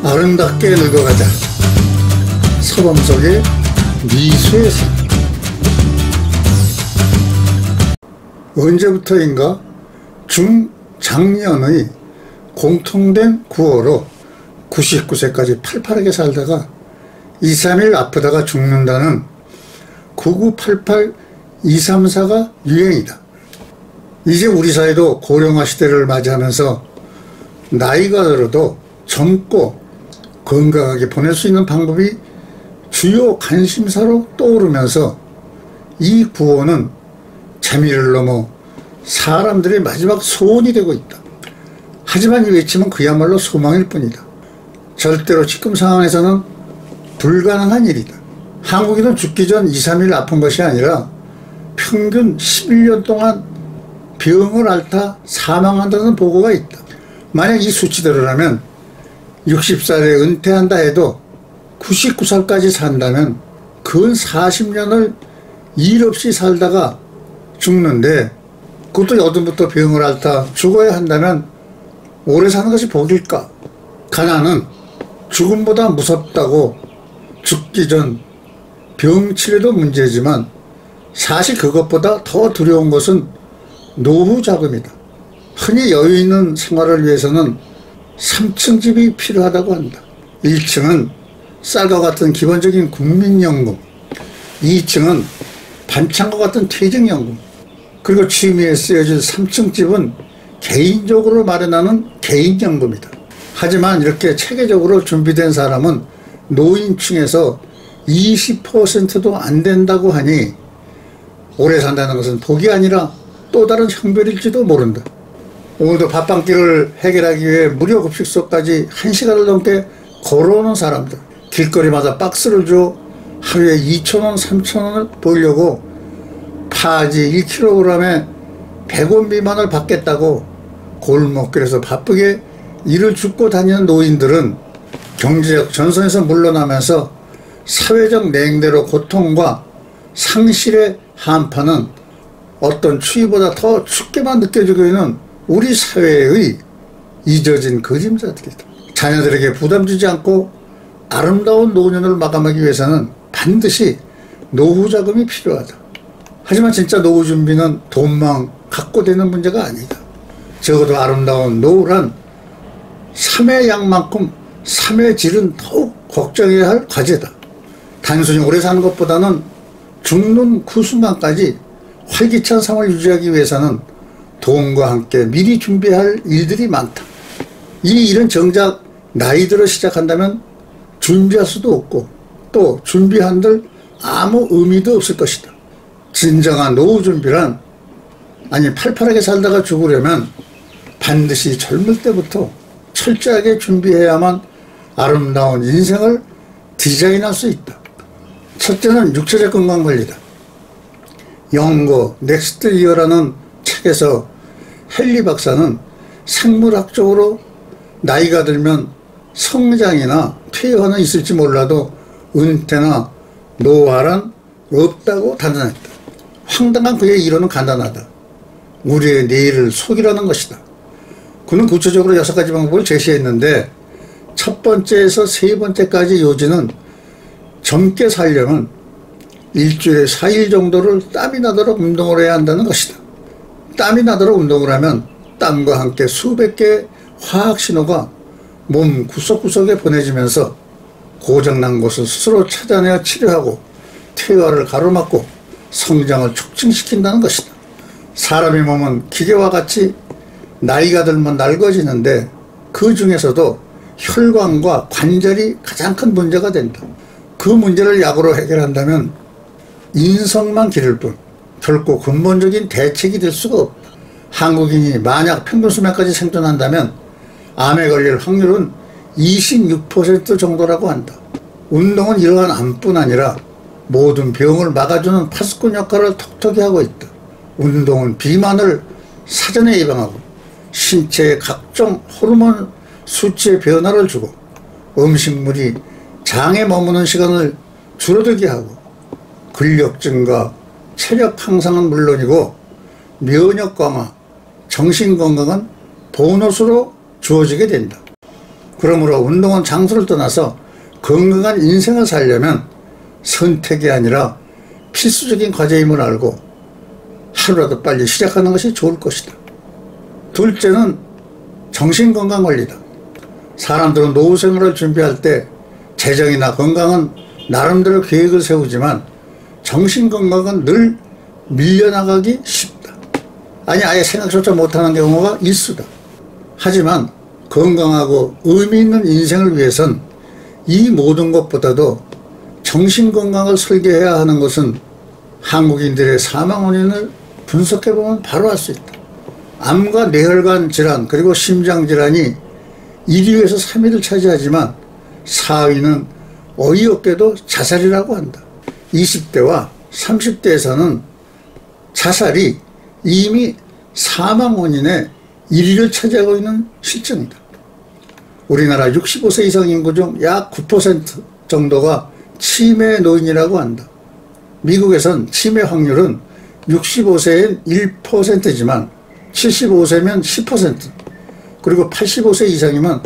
아름답게 늙어가자. 서범 속의 미수의 세. 언제부터인가 중장년의 공통된 구호로 99세까지 팔팔하게 살다가 2, 3일 아프다가 죽는다는 9988 234가 유행이다. 이제 우리 사회도 고령화 시대를 맞이하면서 나이가 들어도 젊고 건강하게 보낼 수 있는 방법이 주요 관심사로 떠오르면서 이 구호는 재미를 넘어 사람들의 마지막 소원이 되고 있다. 하지만 이 외침은 그야말로 소망일 뿐이다. 절대로 지금 상황에서는 불가능한 일이다. 한국인은 죽기 전 2, 3일 아픈 것이 아니라 평균 11년 동안 병을 앓다 사망한다는 보고가 있다. 만약 이 수치대로라면 60살에 은퇴한다 해도 99살까지 산다면 근 40년을 일 없이 살다가 죽는데, 그것도 여든부터 병을 앓다 죽어야 한다면 오래 사는 것이 복일까? 가난은 죽음보다 무섭다고 죽기 전 병치레도 문제지만 사실 그것보다 더 두려운 것은 노후 자금이다. 흔히 여유 있는 생활을 위해서는 3층 집이 필요하다고 한다. 1층은 쌀과 같은 기본적인 국민연금, 2층은 반찬과 같은 퇴직연금, 그리고 취미에 쓰여질 3층 집은 개인적으로 마련하는 개인연금이다. 하지만 이렇게 체계적으로 준비된 사람은 노인층에서 20%도 안 된다고 하니 오래 산다는 것은 복이 아니라 또 다른 형벌일지도 모른다. 오늘도 밥방길을 해결하기 위해 무료 급식소까지 1시간을 넘게 걸어오는 사람들, 길거리마다 박스를 줘 하루에 2,000원, 3,000원을 벌려고 파지 1kg에 100원 미만을 받겠다고 골목길에서 바쁘게 일을 줍고 다니는 노인들은 경제적 전선에서 물러나면서 사회적 냉대로 고통과 상실의 한파는 어떤 추위보다 더 춥게만 느껴지고 있는 우리 사회의 잊어진 그림자들이다. 자녀들에게 부담 주지 않고 아름다운 노년을 마감하기 위해서는 반드시 노후 자금이 필요하다. 하지만 진짜 노후 준비는 돈만 갖고 되는 문제가 아니다. 적어도 아름다운 노후란 삶의 양만큼 삶의 질은 더욱 걱정해야 할 과제다. 단순히 오래 사는 것보다는 죽는 그 순간까지 활기찬 삶을 유지하기 위해서는 돈과 함께 미리 준비할 일들이 많다. 이 일은 정작 나이 들어 시작한다면 준비할 수도 없고 또 준비한들 아무 의미도 없을 것이다. 진정한 노후 준비란, 아니 팔팔하게 살다가 죽으려면 반드시 젊을 때부터 철저하게 준비해야만 아름다운 인생을 디자인할 수 있다. 첫째는 육체적 건강관리다. 영거 넥스트 이어라는 책에서 헨리 박사는 생물학적으로 나이가 들면 성장이나 퇴화는 있을지 몰라도 은퇴나 노화란 없다고 단언했다. 황당한 그의 이론은 간단하다. 우리의 내일을 속이라는 것이다. 그는 구체적으로 6가지 방법을 제시했는데, 첫 번째에서 세 번째까지 요지는 젊게 살려면 일주일에 4일 정도를 땀이 나도록 운동을 해야 한다는 것이다. 땀이 나도록 운동을 하면 땀과 함께 수백 개의 화학신호가 몸 구석구석에 보내지면서 고장난 곳을 스스로 찾아내어 치료하고 퇴화를 가로막고 성장을 촉진시킨다는 것이다. 사람의 몸은 기계와 같이 나이가 들면 낡아지는데 그 중에서도 혈관과 관절이 가장 큰 문제가 된다. 그 문제를 약으로 해결한다면 인성만 기를 뿐 결코 근본적인 대책이 될 수가 없다. 한국인이 만약 평균 수명까지 생존한다면 암에 걸릴 확률은 26% 정도라고 한다. 운동은 이러한 암뿐 아니라 모든 병을 막아주는 파수꾼 역할을 톡톡히 하고 있다. 운동은 비만을 사전에 예방하고 신체의 각종 호르몬 수치의 변화를 주고 음식물이 장에 머무는 시간을 줄어들게 하고 근력 증가, 체력 향상은 물론이고 면역 강화, 정신 건강은 보너스로 주어지게 된다. 그러므로 운동은 장수를 떠나서 건강한 인생을 살려면 선택이 아니라 필수적인 과제임을 알고 하루라도 빨리 시작하는 것이 좋을 것이다. 둘째는 정신건강관리다. 사람들은 노후 생활을 준비할 때 재정이나 건강은 나름대로 계획을 세우지만 정신건강은 늘 밀려나가기 쉽다. 아니 아예 생각조차 못하는 경우가 일수다. 하지만 건강하고 의미 있는 인생을 위해선 이 모든 것보다도 정신건강을 설계해야 하는 것은 한국인들의 사망 원인을 분석해보면 바로 알 수 있다. 암과 뇌혈관 질환 그리고 심장질환이 1위에서 3위를 차지하지만 4위는 어이없게도 자살이라고 한다. 20대와 30대에서는 자살이 이미 사망 원인의 1위를 차지하고 있는 실정이다. 우리나라 65세 이상 인구 중 약 9% 정도가 치매 노인이라고 한다. 미국에선 치매 확률은 65세엔 1%지만 75세면 10% 그리고 85세 이상이면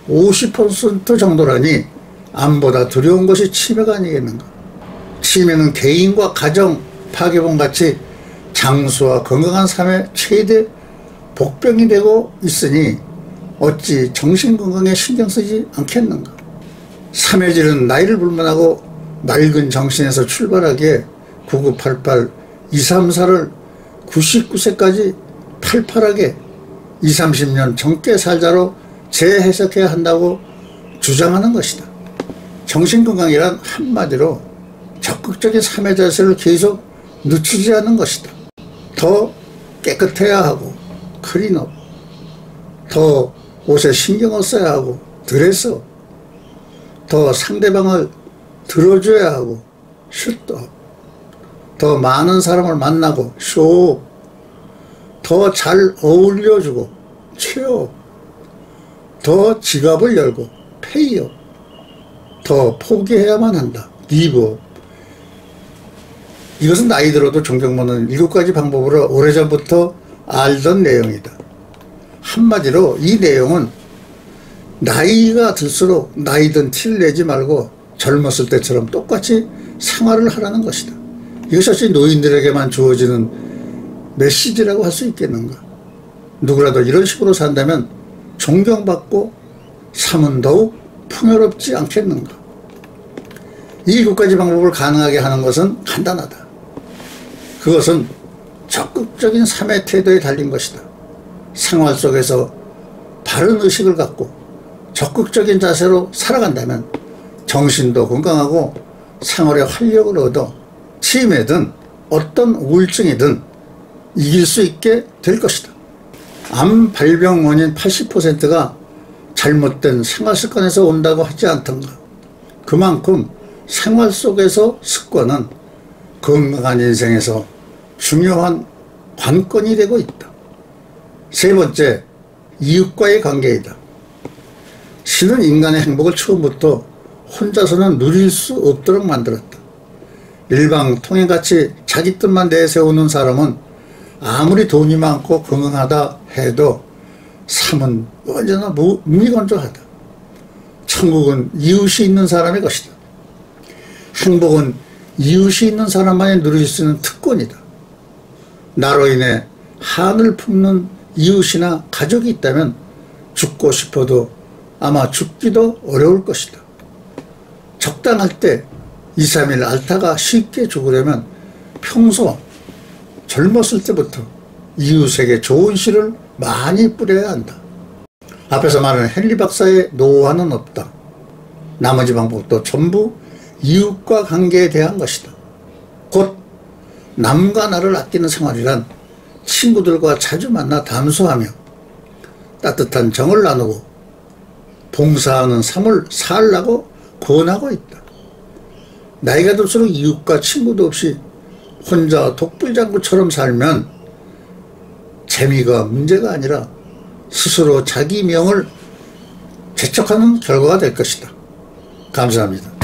50% 정도라니 암보다 두려운 것이 치매가 아니겠는가. 치매는 개인과 가정 파괴범 같이 장수와 건강한 삶의 최대 복병이 되고 있으니 어찌 정신건강에 신경 쓰지 않겠는가. 삼해질은 나이를 불문하고 맑은 정신에서 출발하기에 9988-234를 99세까지 팔팔하게 20-30년 젊게 살자로 재해석해야 한다고 주장하는 것이다. 정신건강이란 한마디로 적극적인 삶의 자세를 계속 늦추지 않는 것이다. 더 깨끗해야 하고 클린업, 더 옷에 신경을 써야 하고 드레스업, 더 상대방을 들어줘야 하고 슛업, 더 많은 사람을 만나고 쇼업, 더 잘 어울려주고 취업, 더 지갑을 열고 페이업, 더 포기해야만 한다 기브업. 이것은 나이 들어도 종종 보는 7가지 방법으로 오래전부터 알던 내용이다. 한마디로 이 내용은 나이가 들수록 나이든 티를 내지 말고 젊었을 때처럼 똑같이 생활을 하라는 것이다. 이것이 어찌 노인들에게만 주어지는 메시지라고 할 수 있겠는가. 누구라도 이런 식으로 산다면 존경받고 삶은 더욱 풍요롭지 않겠는가. 이 7가지 방법을 가능하게 하는 것은 간단하다. 그것은 적극적인 삶의 태도에 달린 것이다. 생활 속에서 바른 의식을 갖고 적극적인 자세로 살아간다면 정신도 건강하고 생활에 활력을 얻어 치매든 어떤 우울증이든 이길 수 있게 될 것이다. 암 발병 원인 80%가 잘못된 생활 습관에서 온다고 하지 않던가. 그만큼 생활 속에서 습관은 건강한 인생에서 중요한 관건이 되고 있다. 세 번째, 이웃과의 관계이다. 신은 인간의 행복을 처음부터 혼자서는 누릴 수 없도록 만들었다. 일방통행같이 자기 뜻만 내세우는 사람은 아무리 돈이 많고 건강하다 해도 삶은 언제나 무미건조하다. 천국은 이웃이 있는 사람의 것이다. 행복은 이웃이 있는 사람만이 누릴 수 있는 특권이다. 나로 인해 한을 품는 이웃이나 가족이 있다면 죽고 싶어도 아마 죽기도 어려울 것이다. 적당할 때 2, 3일 앓다가 쉽게 죽으려면 평소 젊었을 때부터 이웃에게 좋은 씨를 많이 뿌려야 한다. 앞에서 말하는 헨리 박사의 노화는 없다. 나머지 방법도 전부 이웃과 관계에 대한 것이다. 곧 남과 나를 아끼는 생활이란 친구들과 자주 만나 담소하며 따뜻한 정을 나누고 봉사하는 삶을 살라고 권하고 있다. 나이가 들수록 이웃과 친구도 없이 혼자 독불장구처럼 살면 재미가 문제가 아니라 스스로 자기 명을 재촉하는 결과가 될 것이다. 감사합니다.